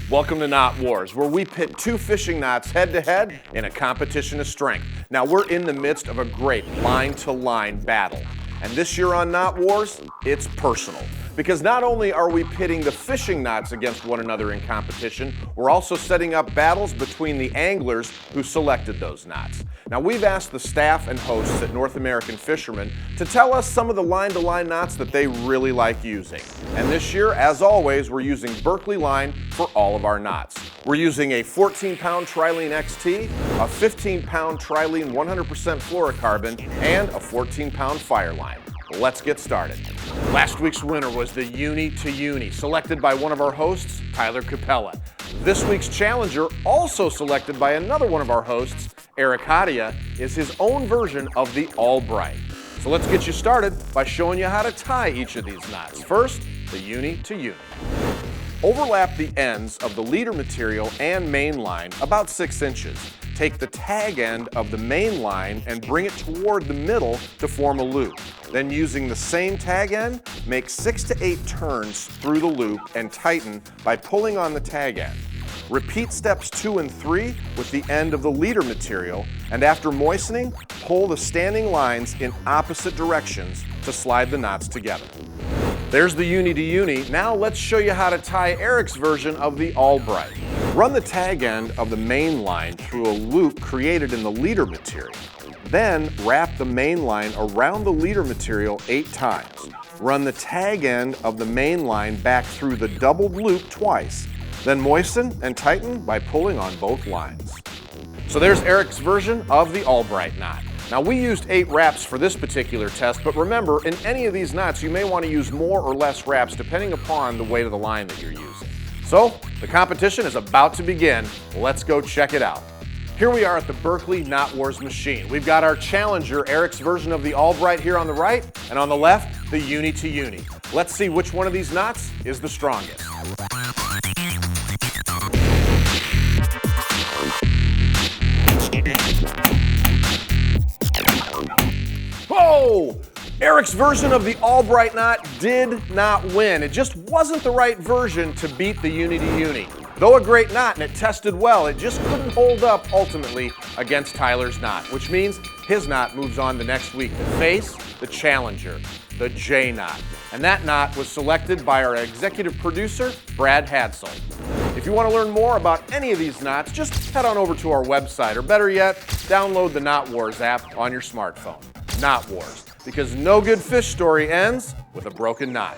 Welcome to Knot Wars, where we pit two fishing knots head-to-head in a competition of strength. Now, we're in the midst of a great line-to-line battle. And this year on Knot Wars, it's personal. Because not only are we pitting the fishing knots against one another in competition, we're also setting up battles between the anglers who selected those knots. Now, we've asked the staff and hosts at North American Fisherman to tell us some of the line-to-line knots that they really like using. And this year, as always, we're using Berkley line for all of our knots. We're using a 14-pound Trilene XT, a 15-pound Trilene 100% fluorocarbon, and a 14-pound Fireline. Let's get started. Last week's winner was the Uni to Uni, selected by one of our hosts, Tyler Capella. This week's challenger, also selected by another one of our hosts, Eric Haataja, is his own version of the Albright. So let's get you started by showing you how to tie each of these knots. First, the Uni to Uni. Overlap the ends of the leader material and main line about 6 inches. Take the tag end of the main line and bring it toward the middle to form a loop. Then using the same tag end, make 6 to 8 turns through the loop and tighten by pulling on the tag end. Repeat steps 2 and 3 with the end of the leader material, and after moistening, pull the standing lines in opposite directions to slide the knots together. There's the Uni to Uni. Now let's show you how to tie Eric's version of the Albright. Run the tag end of the main line through a loop created in the leader material. Then wrap the main line around the leader material 8 times. Run the tag end of the main line back through the doubled loop twice. Then moisten and tighten by pulling on both lines. So there's Eric's version of the Albright knot. Now, we used 8 wraps for this particular test, but remember, in any of these knots, you may want to use more or less wraps depending upon the weight of the line that you're using. So, the competition is about to begin. Let's go check it out. Here we are at the Berkley Knot Wars machine. We've got our challenger, Eric's version of the Albright here on the right, and on the left, the Uni to Uni. Let's see which one of these knots is the strongest. Whoa! Eric's version of the Albright knot did not win. It just wasn't the right version to beat the Uni to Uni. Though a great knot and it tested well, it just couldn't hold up ultimately against Tyler's knot, which means his knot moves on the next week to face the challenger, the J knot. And that knot was selected by our executive producer, Brad Hadsel. If you want to learn more about any of these knots, just head on over to our website, or better yet, download the Knot Wars app on your smartphone. Knot Wars, because no good fish story ends with a broken knot.